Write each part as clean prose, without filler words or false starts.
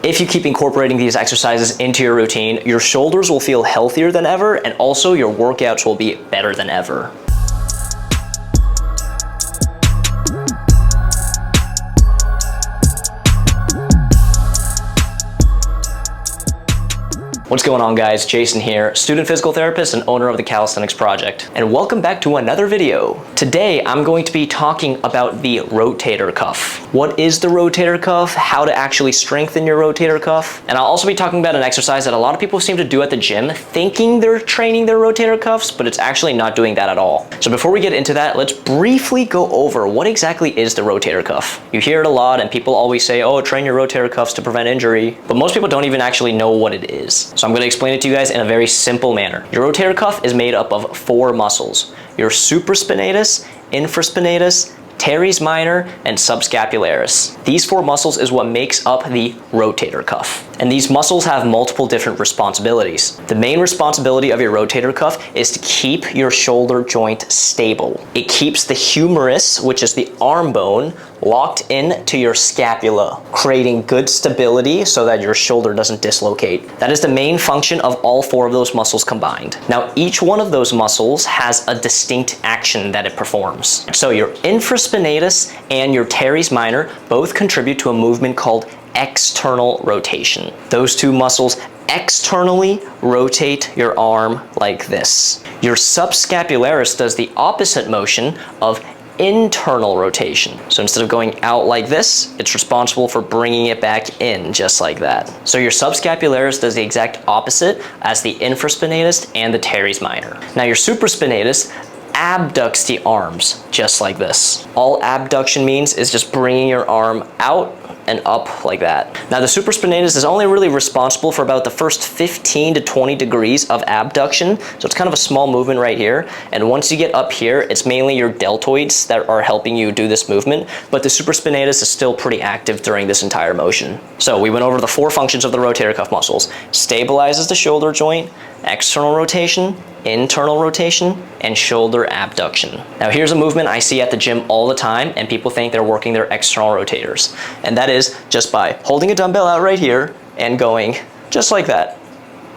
If you keep incorporating these exercises into your routine, your shoulders will feel healthier than ever, and also your workouts will be better than ever. What's going on, guys? Jason here, student physical therapist and owner of the Calisthenics Project, and welcome back to another video. Today I'm going to be talking about the rotator cuff. What is the rotator cuff, how to actually strengthen your rotator cuff, and I'll also be talking about an exercise that a lot of people seem to do at the gym thinking they're training their rotator cuffs, but it's actually not doing that at all. So before we get into that, let's briefly go over what exactly is the rotator cuff. You hear it a lot and people always say, oh, train your rotator cuffs to prevent injury, but most people don't even actually know what it is. So I'm going to explain it to you guys in a very simple manner. Your rotator cuff is made up of 4 muscles: your supraspinatus, infraspinatus, teres minor, and subscapularis. These 4 muscles is what makes up the rotator cuff. And these muscles have multiple different responsibilities. The main responsibility of your rotator cuff is to keep your shoulder joint stable. It keeps the humerus, which is the arm bone, locked in to your scapula, creating good stability so that your shoulder doesn't dislocate. That is the main function of all 4 of those muscles combined. Now, each one of those muscles has a distinct action that it performs. So your infraspinatus and your teres minor both contribute to a movement called external rotation. Those 2 muscles externally rotate your arm like this. Your subscapularis does the opposite motion of internal rotation. So instead of going out like this, it's responsible for bringing it back in just like that. So your subscapularis does the exact opposite as the infraspinatus and the teres minor. Now your supraspinatus abducts the arms just like this. All abduction means is just bringing your arm out and up like that. Now the supraspinatus is only really responsible for about the first 15 to 20 degrees of abduction, so it's kind of a small movement right here, and once you get up here, it's mainly your deltoids that are helping you do this movement, but the supraspinatus is still pretty active during this entire motion. So we went over the 4 functions of the rotator cuff muscles: stabilizes the shoulder joint, external rotation, internal rotation, and shoulder abduction. Now here's a movement I see at the gym all the time, and people think they're working their external rotators, and that is just by holding a dumbbell out right here and going just like that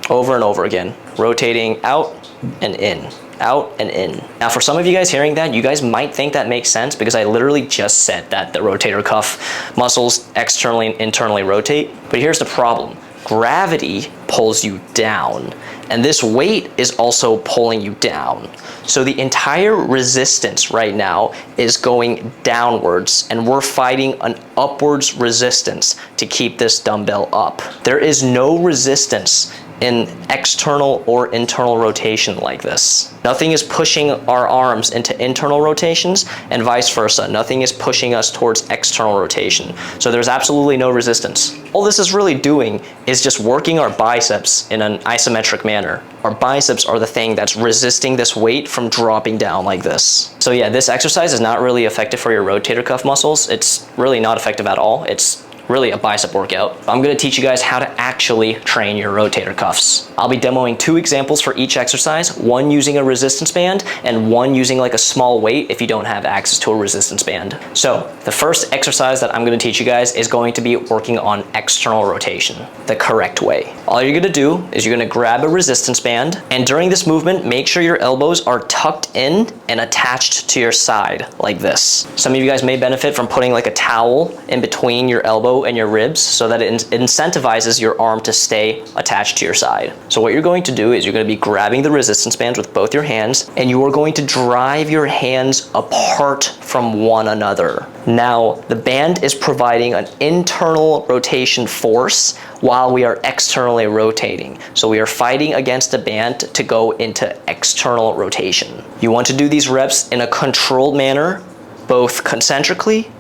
over and over again, rotating out and in, out and in. Now for some of you guys hearing that, you guys might think that makes sense because I literally just said that the rotator cuff muscles externally and internally rotate, but here's the problem. Gravity pulls you down, and this weight is also pulling you down. So the entire resistance right now is going downwards, and we're fighting an upwards resistance to keep this dumbbell up. There is no resistance in external or internal rotation like this. Nothing is pushing our arms into internal rotations and vice versa. Nothing is pushing us towards external rotation. So there's absolutely no resistance. All this is really doing is just working our biceps in an isometric manner. Our biceps are the thing that's resisting this weight from dropping down like this. So yeah, this exercise is not really effective for your rotator cuff muscles. It's really not effective at all. It's really a bicep workout. I'm going to teach you guys how to actually train your rotator cuffs. I'll be demoing 2 examples for each exercise, one using a resistance band and one using like a small weight if you don't have access to a resistance band. So the first exercise that I'm going to teach you guys is going to be working on external rotation the correct way. All you're going to do is you're going to grab a resistance band, and during this movement, make sure your elbows are tucked in and attached to your side like this. Some of you guys may benefit from putting like a towel in between your elbow and your ribs so that it incentivizes your arm to stay attached to your side. So what you're going to do is you're going to be grabbing the resistance bands with both your hands, and you are going to drive your hands apart from one another. Now, the band is providing an internal rotation force while we are externally rotating. So we are fighting against the band to go into external rotation. You want to do these reps in a controlled manner, both concentrically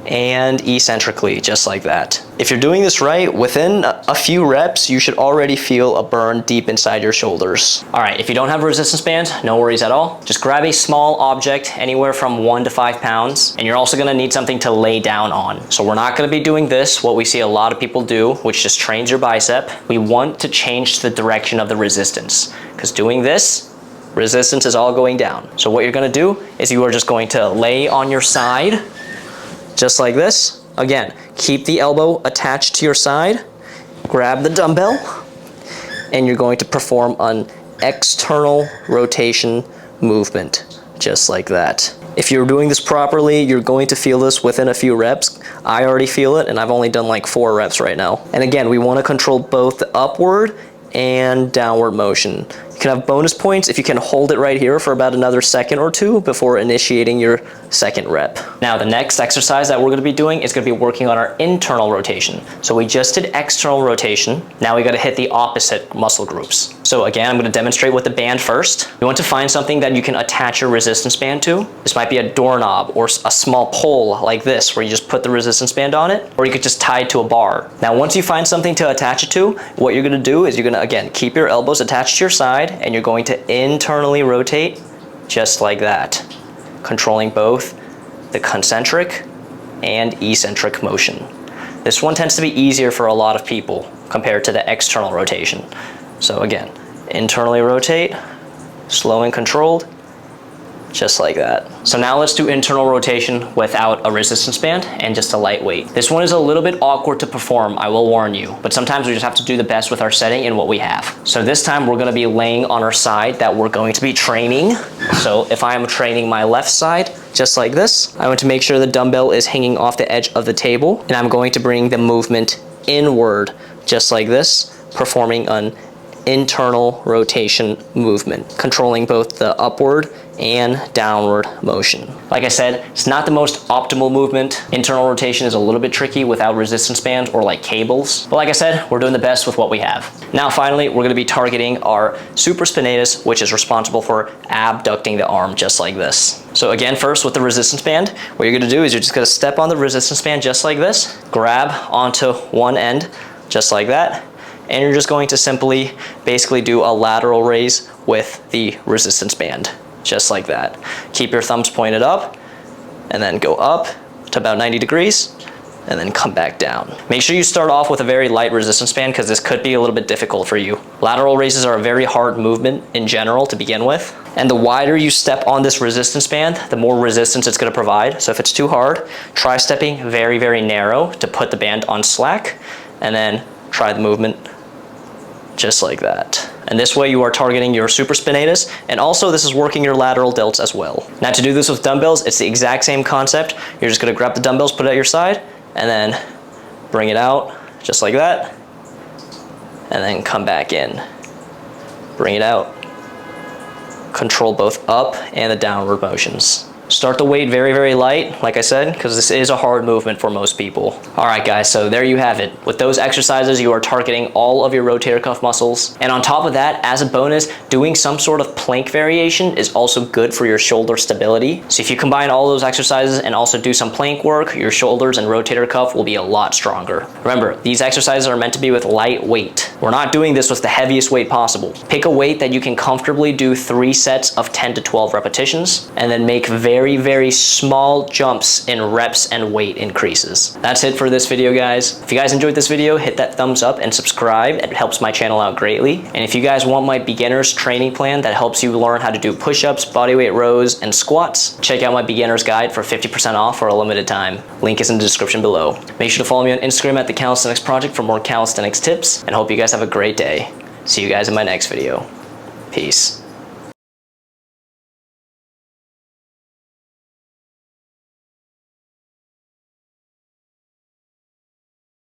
and eccentrically, just like that. If you're doing this right, within a few reps, you should already feel a burn deep inside your shoulders. All right, if you don't have a resistance band, no worries at all. Just grab a small object, anywhere from 1 to 5 pounds, and you're also gonna need something to lay down on. So we're not gonna be doing this, what we see a lot of people do, which just trains your bicep. We want to change the direction of the resistance, because doing this, resistance is all going down. So what you're gonna do is you are just going to lay on your side, just like this. Again, keep the elbow attached to your side, grab the dumbbell and you're going to perform an external rotation movement, just like that. If you're doing this properly, you're going to feel this within a few reps. I already feel it, and I've only done like 4 reps right now. And again, we want to control both the upward and downward motion. You can have bonus points if you can hold it right here for about another second or 2 before initiating your second rep. Now, the next exercise that we're going to be doing is going to be working on our internal rotation. So we just did external rotation. Now we got to hit the opposite muscle groups. So again, I'm going to demonstrate with the band first. You want to find something that you can attach your resistance band to. This might be a doorknob or a small pole like this, where you just put the resistance band on it, or you could just tie it to a bar. Now, once you find something to attach it to, what you're going to do is you're going to, again, keep your elbows attached to your side, and you're going to internally rotate just like that, controlling both the concentric and eccentric motion. This one tends to be easier for a lot of people compared to the external rotation. So again, internally rotate, slow and controlled, just like that. So now let's do internal rotation without a resistance band and just a lightweight. This one is a little bit awkward to perform, I will warn you, but sometimes we just have to do the best with our setting and what we have. So this time we're gonna be laying on our side that we're going to be training. So if I am training my left side, just like this, I want to make sure the dumbbell is hanging off the edge of the table, and I'm going to bring the movement inward, just like this, performing an internal rotation movement, controlling both the upward and downward motion. Like I said, it's not the most optimal movement. Internal rotation is a little bit tricky without resistance bands or like cables. But like I said, we're doing the best with what we have. Now finally, we're gonna be targeting our supraspinatus, which is responsible for abducting the arm just like this. So again, first with the resistance band, what you're gonna do is you're just gonna step on the resistance band just like this, grab onto one end just like that, and you're just going to simply basically do a lateral raise with the resistance band, just like that. Keep your thumbs pointed up, and then go up to about 90 degrees, and then come back down. Make sure you start off with a very light resistance band, because this could be a little bit difficult for you. Lateral raises are a very hard movement in general to begin with, and the wider you step on this resistance band, the more resistance it's gonna provide. So if it's too hard, try stepping very, very narrow to put the band on slack, and then try the movement just like that. And this way you are targeting your supraspinatus, and also this is working your lateral delts as well. Now to do this with dumbbells, it's the exact same concept. You're just gonna grab the dumbbells, put it at your side, and then bring it out just like that, and then come back in. Bring it out. Control both up and the downward motions. Start the weight very, very light, like I said, because this is a hard movement for most people. All right, guys, so there you have it. With those exercises, you are targeting all of your rotator cuff muscles. And on top of that, as a bonus, doing some sort of plank variation is also good for your shoulder stability. So if you combine all those exercises and also do some plank work, your shoulders and rotator cuff will be a lot stronger. Remember, these exercises are meant to be with light weight. We're not doing this with the heaviest weight possible. Pick a weight that you can comfortably do 3 sets of 10 to 12 repetitions, and then make very, very small jumps in reps and weight increases. That's it for this video, guys. If you guys enjoyed this video, hit that thumbs up and subscribe. It helps my channel out greatly. And if you guys want my beginner's training plan that helps you learn how to do push-ups, bodyweight rows, and squats, check out my beginner's guide for 50% off for a limited time. Link is in the description below. Make sure to follow me on Instagram at The Calisthenics Project for more calisthenics tips, and hope you guys have a great day. See you guys in my next video. Peace.